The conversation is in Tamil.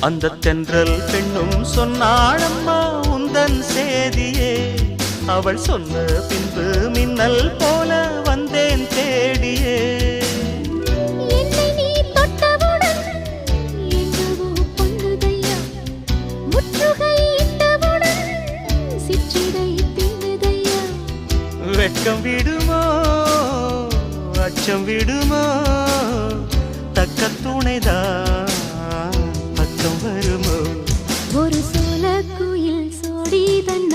அந்த தென்றல் பெண்ணும் சொன்னாளம்மா உந்தன் சேதியே. அவள் சொன்ன பின்பு மின்னல் போல வந்தேன் தேடியே. வெட்கம் விடுமோ அச்சம் விடுமோ தக்க துணைதான் பக்கம் வருமோ. ஒரு சோல குயில் சோடி தன்ன